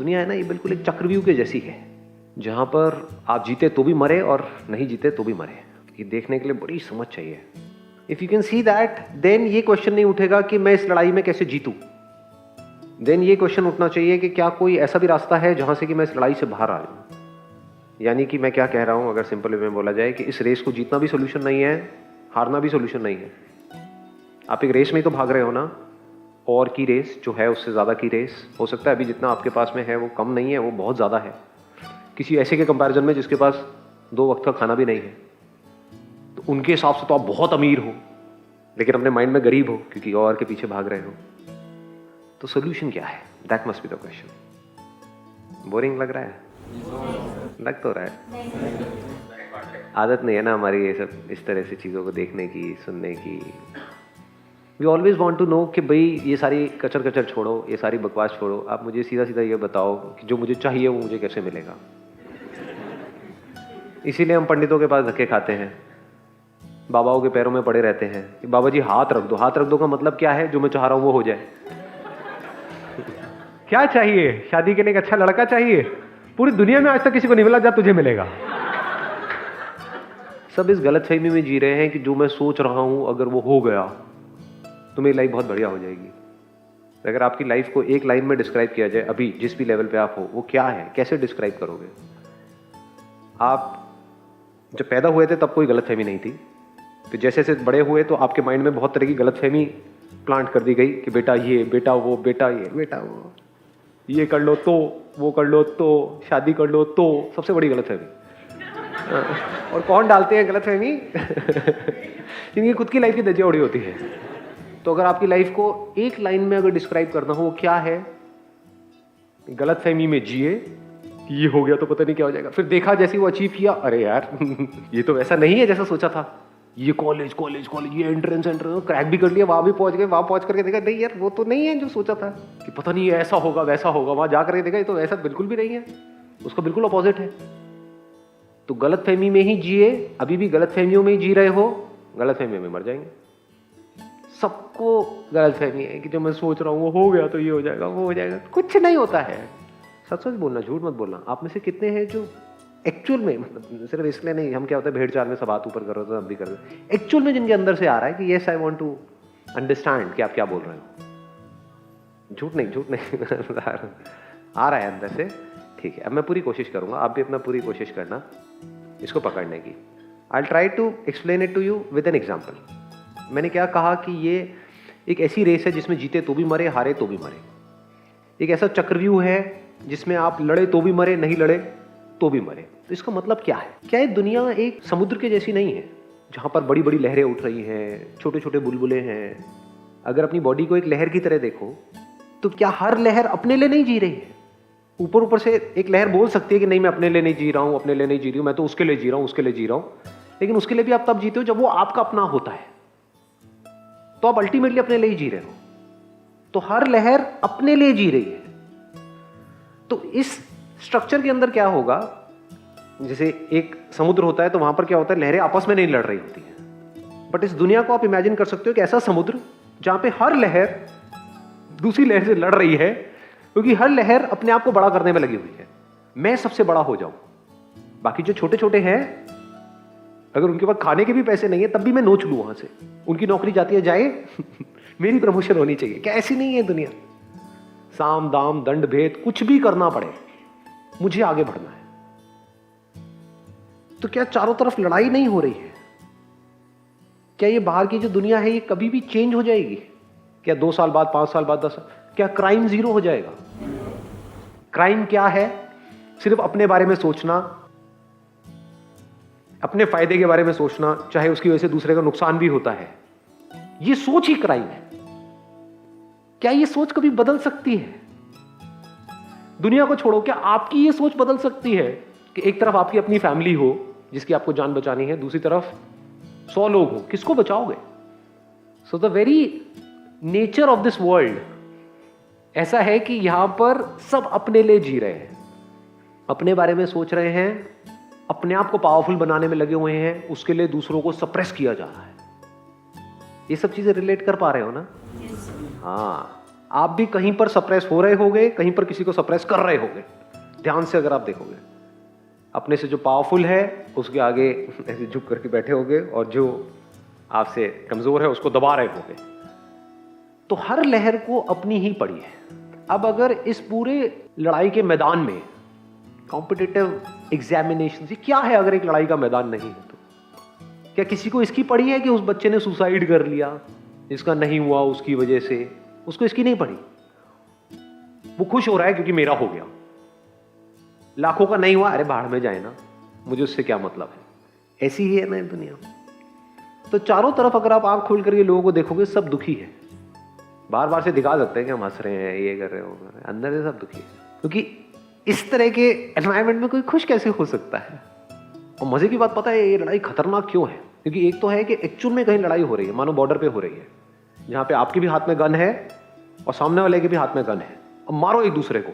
दुनिया है ना, ये बिल्कुल एक चक्रव्यूह के जैसी है, जहां पर आप जीते तो भी मरे और नहीं जीते तो भी मरे। ये देखने के लिए बड़ी समझ चाहिए। If you can see that, then ये क्वेश्चन नहीं उठेगा कि मैं इस लड़ाई में कैसे जीतूं। देन ये क्वेश्चन उठना चाहिए कि क्या कोई ऐसा भी रास्ता है जहां से कि मैं इस लड़ाई से बाहर आ जाऊं। यानी कि मैं क्या कह रहा हूं, अगर सिंपल वे में बोला जाए, कि इस रेस को जीतना भी सोल्यूशन नहीं है, हारना भी सोल्यूशन नहीं है। आप एक रेस में ही तो भाग रहे हो ना, और की रेस जो है उससे ज़्यादा की रेस। हो सकता है अभी जितना आपके पास में है वो कम नहीं है, वो बहुत ज़्यादा है किसी ऐसे के कंपैरिजन में जिसके पास 2 वक्त का खाना भी नहीं है। तो उनके हिसाब से तो आप बहुत अमीर हो, लेकिन अपने माइंड में गरीब हो क्योंकि और के पीछे भाग रहे हो। तो सोल्यूशन क्या है? That must be the question. Boring लग रहा है? लग तो रहा है। आदत नहीं है ना हमारी ये सब इस तरह से चीज़ों को देखने की, सुनने की। We always want to know कि भाई ये सारी कचर कचर छोड़ो, ये सारी बकवास छोड़ो, आप मुझे सीधा सीधा ये बताओ कि जो मुझे चाहिए वो मुझे कैसे मिलेगा। इसीलिए हम पंडितों के पास धक्के खाते हैं, बाबाओं के पैरों में पड़े रहते हैं कि बाबा जी हाथ रख दो। हाथ रख दो का मतलब क्या है? जो मैं चाह रहा हूं वो हो जाए। क्या चाहिए? शादी के लिए एक अच्छा लड़का चाहिए? पूरी दुनिया में आज तक किसी को नहीं मिला, जा तुझे मिलेगा। सब इस गलतफहमी में जी रहे हैं कि जो मैं सोच रहा हूं अगर वो हो गया तो मेरी लाइफ बहुत बढ़िया हो जाएगी। अगर आपकी लाइफ को एक लाइन में डिस्क्राइब किया जाए, अभी जिस भी लेवल पे आप हो, वो क्या है? कैसे डिस्क्राइब करोगे? आप जब पैदा हुए थे तब कोई गलतफहमी नहीं थी, तो जैसे जैसे बड़े हुए तो आपके माइंड में बहुत तरह की गलतफहमी प्लांट कर दी गई कि बेटा ये, बेटा वो, बेटा ये, बेटा वो, ये कर लो तो, वो कर लो तो, शादी कर लो तो। सबसे बड़ी गलतफहमी। और कौन डालते हैं गलतफहमी? जिनकी खुद की लाइफ की धज्जियां उड़ी होती है। तो अगर आपकी लाइफ को एक लाइन में अगर डिस्क्राइब करना हो, क्या है? गलतफहमी में जिए, ये हो गया तो पता नहीं क्या हो जाएगा। फिर देखा जैसे वो अचीव किया, अरे यार ये तो वैसा नहीं है जैसा सोचा था। ये कॉलेज कॉलेज कॉलेज, ये एंट्रेंस क्रैक भी कर लिया, वहां भी पहुंच गए, वहां पहुंच करके देखा नहीं यार वो तो नहीं है जो सोचा था, कि पता नहीं ऐसा होगा वैसा होगा। वहां जाकर देखा ये तो ऐसा बिल्कुल भी नहीं है, उसका बिल्कुल अपोजिट है। तो गलतफहमी में ही जिए। अभी भी गलतफहमियों में ही जी रहे हो, गलतफहमी में मर जाएंगे। सबको गलतफहमी है कि जो मैं सोच रहा हूं वो हो गया तो ये हो जाएगा, वो हो जाएगा। कुछ नहीं होता है। सच सच बोलना, झूठ मत बोलना। आप में से कितने हैं जो एक्चुअल में, मतलब सिर्फ इसलिए नहीं, हम क्या होता है भेड़ चाल में सब हाथ ऊपर कर रहे हो तो हम भी कर रहे हो, एक्चुअल में जिनके अंदर से आ रहा है कि yes I want to understand कि आप क्या बोल रहे हो। झूठ नहीं, झूठ नहीं आ रहा है अंदर से। ठीक है, अब मैं पूरी कोशिश करूंगा, आप भी अपना पूरी कोशिश करना इसको पकड़ने की। I will try to explain it to you with an example. मैंने क्या कहा कि ये एक ऐसी रेस है जिसमें जीते तो भी मरे, हारे तो भी मरे। एक ऐसा चक्रव्यूह है जिसमें आप लड़े तो भी मरे, नहीं लड़े तो भी मरे। तो इसका मतलब क्या है? क्या ये दुनिया एक समुद्र के जैसी नहीं है जहां पर बड़ी बड़ी लहरें उठ रही हैं, छोटे छोटे बुलबुले हैं? अगर अपनी बॉडी को एक लहर की तरह देखो तो क्या हर लहर अपने लिए नहीं जी रही है? ऊपर ऊपर से एक लहर बोल सकती है कि नहीं मैं अपने लिए नहीं जी रहा हूं, अपने लिए नहीं जी रही हूं, मैं तो उसके लिए जी रहा हूं, उसके लिए जी रहा हूं। लेकिन उसके लिए भी आप तब जीते हो जब वो आपका अपना होता है, तो आप अल्टीमेटली अपने लिए ही जी रहे हो। तो हर लहर अपने लिए जी रही है। तो इस स्ट्रक्चर के अंदर क्या होगा, जैसे एक समुद्र होता है तो वहां पर क्या होता है, लहरें आपस में नहीं लड़ रही होती हैं। बट इस दुनिया को आप इमेजिन कर सकते हो कि ऐसा समुद्र जहां पे हर लहर दूसरी लहर से लड़ रही है, क्योंकि हर लहर अपने आप को बड़ा करने में लगी हुई है। मैं सबसे बड़ा हो जाऊं, बाकी जो छोटे छोटे हैं अगर उनके पास खाने के भी पैसे नहीं है तब भी मैं नोच लूं वहां से, उनकी नौकरी जाती है जाए मेरी प्रमोशन होनी चाहिए। क्या ऐसी नहीं है दुनिया? साम दाम दंड भेद कुछ भी करना पड़े, मुझे आगे बढ़ना है। तो क्या चारों तरफ लड़ाई नहीं हो रही है? क्या ये बाहर की जो दुनिया है ये कभी भी चेंज हो जाएगी? क्या 2 साल बाद, 5 साल बाद, 10 साल, क्या क्राइम जीरो हो जाएगा? क्राइम क्या है? सिर्फ अपने बारे में सोचना, अपने फायदे के बारे में सोचना, चाहे उसकी वजह से दूसरे का नुकसान भी होता है। ये सोच ही क्राइम है। क्या ये सोच कभी बदल सकती है? दुनिया को छोड़ो, क्या आपकी ये सोच बदल सकती है कि एक तरफ आपकी अपनी फैमिली हो जिसकी आपको जान बचानी है, दूसरी तरफ 100 लोग हो, किसको बचाओगे? So the very nature of this world ऐसा है कि यहां पर सब अपने लिए जी रहे हैं, अपने बारे में सोच रहे हैं, अपने आप को पावरफुल बनाने में लगे हुए हैं, उसके लिए दूसरों को सप्रेस किया जा रहा है। ये सब चीजें रिलेट कर पा रहे हो ना? हाँ, आप भी कहीं पर सप्रेस हो रहे होगे, कहीं पर किसी को सप्रेस कर रहे होगे। ध्यान से अगर आप देखोगे, अपने से जो पावरफुल है उसके आगे ऐसे झुक करके बैठे होगे और जो आपसे कमजोर है उसको दबा रहे होगे। तो हर लहर को अपनी ही पड़ी है। अब अगर इस पूरे लड़ाई के मैदान में कॉम्पिटिटिव एग्जामिनेशन से क्या है, अगर एक लड़ाई का मैदान नहीं है तो क्या किसी को इसकी पड़ी है कि उस बच्चे ने सुसाइड कर लिया, जिसका नहीं हुआ उसकी वजह से, उसको इसकी नहीं पड़ी। वो खुश हो रहा है क्योंकि मेरा हो गया, लाखों का नहीं हुआ, अरे बाहर में जाए ना, मुझे उससे क्या मतलब है। ऐसी ही है ना दुनिया। तो चारों तरफ अगर आप आंख खोल करके लोगों को देखोगे, सब दुखी है। बार बार से दिखा सकते हैं कि हम हंस रहे हैं, ये कर रहे हो, अंदर से सब दुखी है। क्योंकि इस तरह के एनवायरनमेंट में कोई खुश कैसे हो सकता है। और मजे की बात पता है ये लड़ाई खतरनाक क्यों है? क्योंकि एक तो है कि एक्चुअल में कहीं लड़ाई हो रही है, मानो बॉर्डर पे हो रही है, जहां पे आपके भी हाथ में गन है और सामने वाले के भी हाथ में गन है, और मारो एक दूसरे को।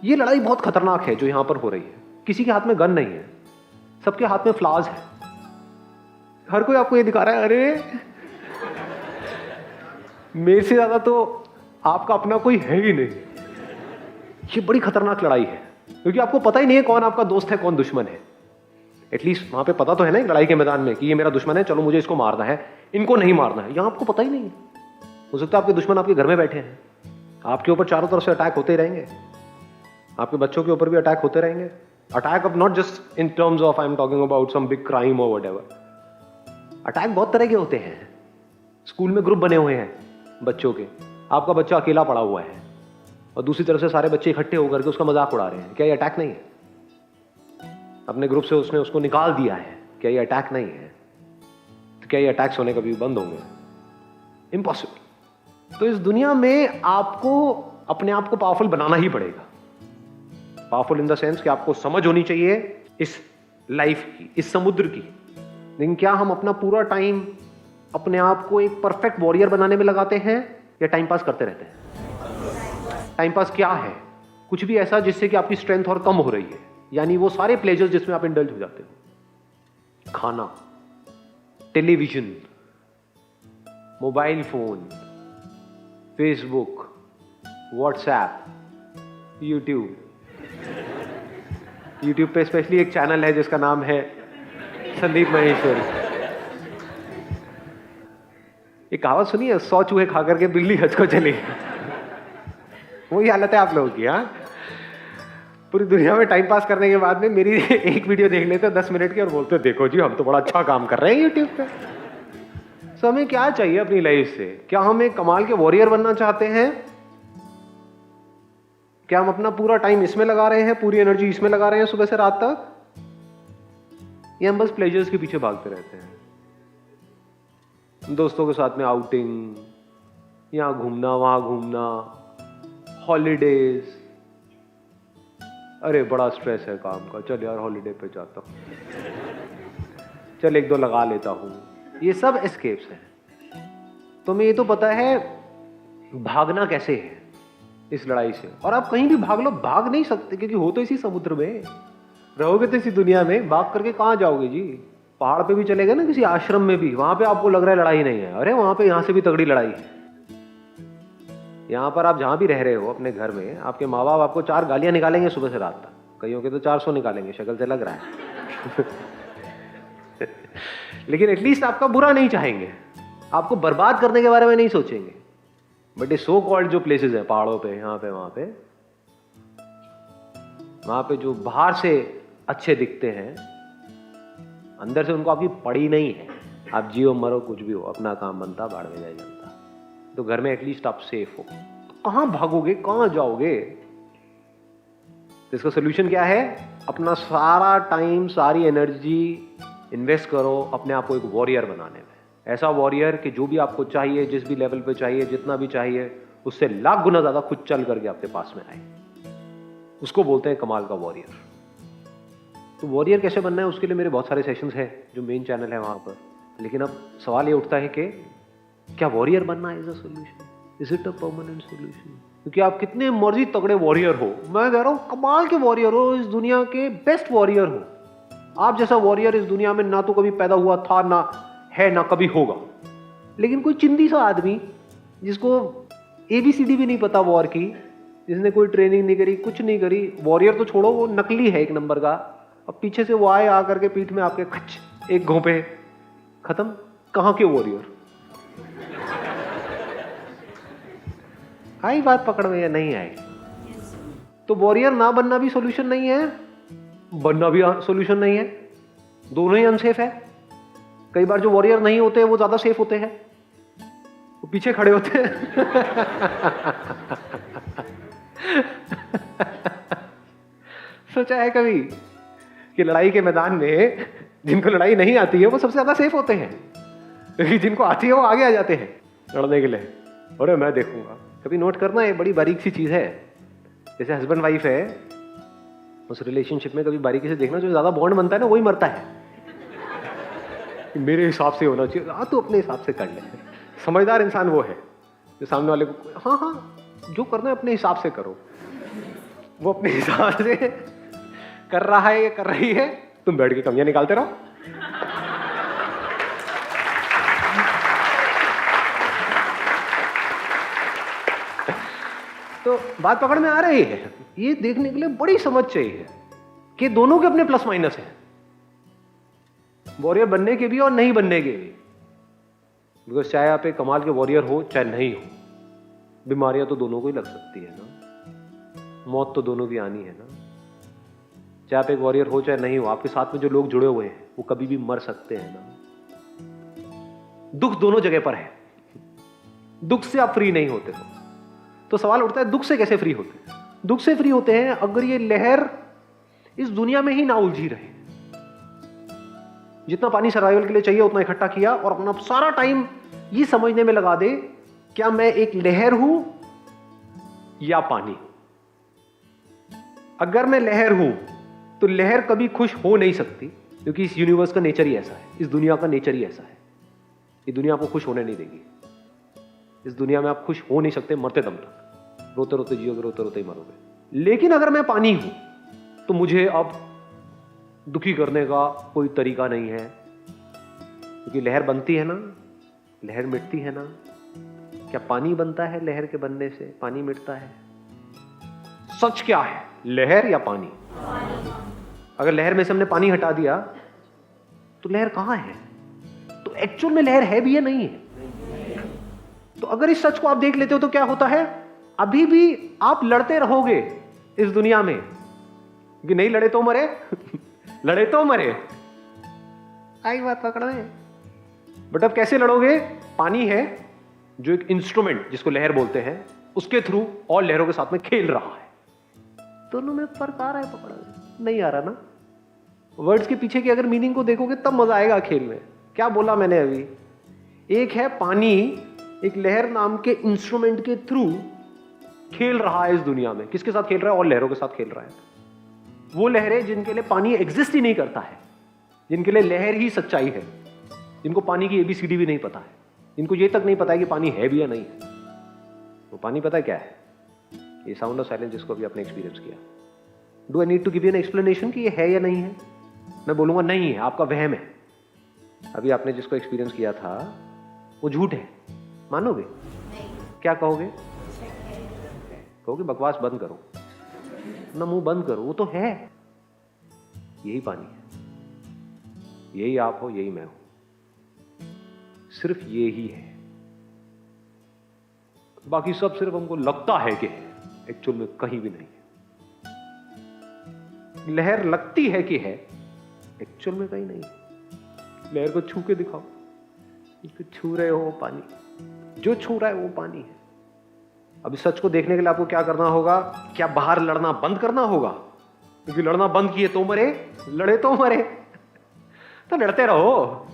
ये लड़ाई बहुत खतरनाक है जो यहां पर हो रही है। किसी के हाथ में गन नहीं है, सबके हाथ में फ्लावर्स है। हर कोई आपको ये दिखा रहा है, अरे मेरे से ज्यादा तो आपका अपना कोई है ही नहीं। ये बड़ी खतरनाक लड़ाई है, क्योंकि आपको पता ही नहीं है कौन आपका दोस्त है कौन दुश्मन है। एटलीस्ट वहां पे पता तो है ना लड़ाई के मैदान में कि ये मेरा दुश्मन है, चलो मुझे इसको मारना है, इनको नहीं मारना है। यहां आपको पता ही नहीं है। हो सकता है आपके दुश्मन आपके घर में बैठे हैं, आपके ऊपर चारों तरफ से अटैक होते ही रहेंगे, आपके बच्चों के ऊपर भी अटैक होते रहेंगे। Attack of not just in terms of I am talking about some big crime और व्हाटएवर। अटैक बहुत तरह के होते हैं। स्कूल में ग्रुप बने हुए हैं बच्चों के, आपका बच्चा अकेला पड़ा हुआ है और दूसरी तरफ से सारे बच्चे इकट्ठे होकर के उसका मजाक उड़ा रहे हैं। क्या ये अटैक नहीं है? अपने ग्रुप से उसने उसको निकाल दिया है, क्या ये अटैक नहीं है? तो क्या ये अटैक्स होने कभी बंद होंगे? इम्पॉसिबल। तो इस दुनिया में आपको अपने आप को पावरफुल बनाना ही पड़ेगा। पावरफुल इन द सेंस कि आपको समझ होनी चाहिए इस लाइफ की, इस समुद्र की। लेकिन क्या हम अपना पूरा टाइम अपने आप को एक परफेक्ट वॉरियर बनाने में लगाते हैं या टाइम पास करते रहते हैं? टाइम पास क्या है? कुछ भी ऐसा जिससे कि आपकी स्ट्रेंथ और कम हो रही है, यानी वो सारे प्लेजर्स जिसमें आप इंडल्ज हो जाते हो। खाना, television, mobile phone, Facebook, WhatsApp, YouTube पे स्पेशली एक चैनल है जिसका नाम है संदीप महेश्वरी। ये कहावत सुनी है, 100 चूहे खा करके बिल्ली हज को चली। वही हालत है आप लोगों की। हाँ, पूरी दुनिया में टाइम पास करने के बाद में मेरी एक वीडियो देख लेते 10 मिनट की और बोलते देखो जी हम तो बड़ा अच्छा काम कर रहे हैं यूट्यूब पे। सो हमें क्या चाहिए अपनी लाइफ से? क्या हम एक कमाल के वॉरियर बनना चाहते हैं? क्या हम अपना पूरा टाइम इसमें लगा रहे हैं, पूरी एनर्जी इसमें लगा रहे हैं सुबह से रात तक, या हम बस प्लेजर्स के पीछे भागते रहते हैं? दोस्तों के साथ में आउटिंग, यहां घूमना वहां घूमना, हॉलीडेज, अरे बड़ा स्ट्रेस है काम का, चल यार हॉलीडे पे जाता हूं, चल 1-2 लगा लेता हूं। ये सब एस्केप्स हैं। तुम्हें ये तो पता है भागना कैसे है इस लड़ाई से, और आप कहीं भी भाग लो, भाग नहीं सकते क्योंकि हो तो इसी समुद्र में, रहोगे तो इसी दुनिया में। भाग करके कहां जाओगे जी? पहाड़ पे भी चले गए ना, किसी आश्रम में भी, वहां पे आपको लग रहा है लड़ाई नहीं है, अरे वहां पे यहां से भी तगड़ी लड़ाई है। यहां पर आप जहां भी रह रहे हो अपने घर में, आपके माँ बाप आपको 4 गालियां निकालेंगे सुबह से रात तक, कईयों के तो 400 निकालेंगे, शक्ल से लग रहा है। लेकिन एटलीस्ट आपका बुरा नहीं चाहेंगे, आपको बर्बाद करने के बारे में नहीं सोचेंगे। बट ये सो कॉल्ड जो प्लेसेस हैं पहाड़ों पे, यहाँ पे वहां पे जो बाहर से अच्छे दिखते हैं, अंदर से उनको आपकी पड़ी नहीं है। आप जियो मरो कुछ भी हो, अपना काम बनता, बाढ़ में जाए जनता। तो घर में एटलीस्ट आप सेफ हो। तो कहां भागोगे, कहां जाओगे? तो इसका सोल्यूशन क्या है? अपना सारा टाइम, सारी एनर्जी इन्वेस्ट करो अपने आप को एक वॉरियर बनाने में। ऐसा वॉरियर कि जो भी आपको चाहिए, जिस भी लेवल पे चाहिए, जितना भी चाहिए, उससे लाख गुना ज्यादा खुद चल करके आपके पास में आए। उसको बोलते हैं कमाल का वॉरियर। तो वॉरियर कैसे बनना है, उसके लिए मेरे बहुत सारे सेशंस हैं जो मेन चैनल है वहां पर। लेकिन अब सवाल ये उठता है कि क्या वॉरियर बनना is a solution? Is it a permanent solution? क्योंकि आप कितने मर्जी तगड़े वॉरियर हो, मैं कह रहा हूं कमाल के वॉरियर हो, इस दुनिया के बेस्ट वॉरियर हो। आप जैसा वॉरियर इस दुनिया में ना तो कभी पैदा हुआ था, ना है, ना कभी होगा। लेकिन कोई चिंदी सा आदमी जिसको ABCD भी नहीं पता वॉर की, जिसने कोई ट्रेनिंग नहीं करी, कुछ नहीं करी, वॉरियर तो छोड़ो, वो नकली है एक नंबर का, अब पीछे से वो आए आ करके पीठ में आपके खच एक घोंपे, खत्म। कहाँ के वॉरियर? आई बात पकड़ में या नहीं आई? तो वॉरियर ना बनना भी सॉल्यूशन नहीं है, बनना भी सॉल्यूशन नहीं है, दोनों ही अनसेफ है। कई बार जो वॉरियर नहीं होते वो ज्यादा सेफ होते हैं, वो पीछे खड़े होते हैं। सोचा है कभी कि लड़ाई के मैदान में जिनको लड़ाई नहीं आती है वो सबसे ज्यादा सेफ होते हैं, क्योंकि जिनको आती है वो आगे आ जाते हैं लड़ने के लिए। अरे मैं देखूंगा, कभी नोट करना, ये बड़ी बारीक सी चीज है। जैसे हस्बैंड वाइफ है, उस रिलेशनशिप में कभी बारीकी से देखना, जो ज्यादा बॉन्ड बनता है ना वही मरता है। मेरे हिसाब से होना चाहिए, हाँ तो अपने हिसाब से कर ले। समझदार इंसान वो है जो सामने वाले को, हाँ हाँ जो करना है अपने हिसाब से करो, वो अपने हिसाब से कर रहा है या कर रही है, तुम बैठ के कमियां निकालते रहो। तो बात पकड़ में आ रही है। ये देखने के लिए बड़ी समझ चाहिए कि दोनों के अपने प्लस माइनस हैं, वॉरियर बनने के भी और नहीं बनने के भी। बिकॉज चाहे आप एक कमाल के वॉरियर हो चाहे नहीं हो, बीमारियां तो दोनों को ही लग सकती है ना, मौत तो दोनों की आनी है ना। चाहे आप एक वॉरियर हो चाहे नहीं हो, आपके साथ में जो लोग जुड़े हुए हैं वो कभी भी मर सकते हैं ना। दुख दोनों जगह पर है, दुख से आप फ्री नहीं होते हो। तो सवाल उठता है दुख से कैसे फ्री होते हैं? दुख से फ्री होते हैं अगर ये लहर इस दुनिया में ही ना उलझी रहे। जितना पानी सर्वाइवल के लिए चाहिए उतना इकट्ठा किया और अपना सारा टाइम ये समझने में लगा दे, क्या मैं एक लहर हूं या पानी? अगर मैं लहर हूं तो लहर कभी खुश हो नहीं सकती, क्योंकि इस यूनिवर्स का नेचर ही ऐसा है, इस दुनिया का नेचर ही ऐसा है। ये दुनिया आपको खुश होने नहीं देगी। इस दुनिया में आप खुश हो नहीं सकते मरते दम तक, रोते रोते जियोगे, रोते रोते ही मरोगे। लेकिन अगर मैं पानी हूं तो मुझे अब दुखी करने का कोई तरीका नहीं है, क्योंकि लहर बनती है ना, लहर मिटती है ना। क्या पानी बनता है लहर के बनने से? पानी मिटता है। सच क्या है, लहर या पानी? अगर लहर में से हमने पानी हटा दिया तो लहर कहां है? तो एक्चुअल में लहर है भी या नहीं है? तो अगर इस सच को आप देख लेते हो तो क्या होता है, अभी भी आप लड़ते रहोगे इस दुनिया में कि नहीं लड़े तो मरे। लड़े तो मरे, आई बात पकड़ में। बट अब कैसे लड़ोगे? पानी है जो एक इंस्ट्रूमेंट जिसको लहर बोलते हैं, उसके थ्रू और लहरों के साथ में खेल रहा है। दोनों में फर्क आ रहा है? पकड़ में नहीं आ रहा ना। वर्ड्स के पीछे की अगर मीनिंग को देखोगे तब मजा आएगा खेल में। क्या बोला मैंने अभी? एक है पानी एक लहर नाम के इंस्ट्रूमेंट के थ्रू खेल रहा है इस दुनिया में। किसके साथ खेल रहा है? और लहरों के साथ खेल रहा है। वो लहरें जिनके लिए पानी एग्जिस्ट ही नहीं करता है, जिनके लिए लहर ही सच्चाई है, जिनको पानी की ABCD भी नहीं पता है, जिनको ये तक नहीं पता है कि पानी है भी या नहीं है। वो पानी पता है क्या है? ये साउंड ऑफ साइलेंस जिसको अभी आपने एक्सपीरियंस किया। Do I need to give you an explanation कि ये है या नहीं है? मैं बोलूंगा नहीं है, आपका वहम है। अभी आपने जिसको एक्सपीरियंस किया था वो झूठ है, मानोगे? क्या कहोगे? कहोगे बकवास बंद करो ना, मुंह बंद करो, वो तो है। यही पानी है, यही आप हो, यही मैं हूं, सिर्फ ये ही है। बाकी सब सिर्फ हमको लगता है कि है, एक्चुअल में कहीं भी नहीं है। लहर लगती है कि है, एक्चुअल में कहीं नहीं है। लहर को छू के दिखाओ, इसको छू रहे हो वो पानी, जो छू रहा है वो पानी है। अब इस सच को देखने के लिए आपको क्या करना होगा? क्या बाहर लड़ना बंद करना होगा? क्योंकि लड़ना बंद किए तो मरे, लड़े तो मरे। तो लड़ते रहो,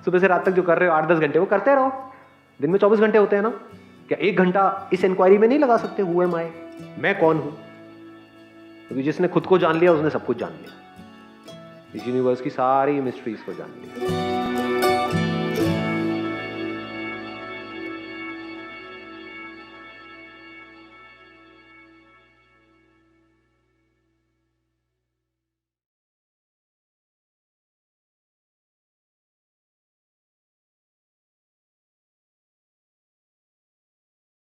सुबह से रात तक जो कर रहे हो 8-10 घंटे वो करते रहो। दिन में 24 घंटे होते हैं ना, क्या 1 घंटा इस इंक्वायरी में नहीं लगा सकते? हु एम आई, मैं कौन हूं? क्योंकि जिसने खुद को जान लिया उसने सब कुछ जान लिया, इस यूनिवर्स की सारी मिस्ट्रीज को जान लिया।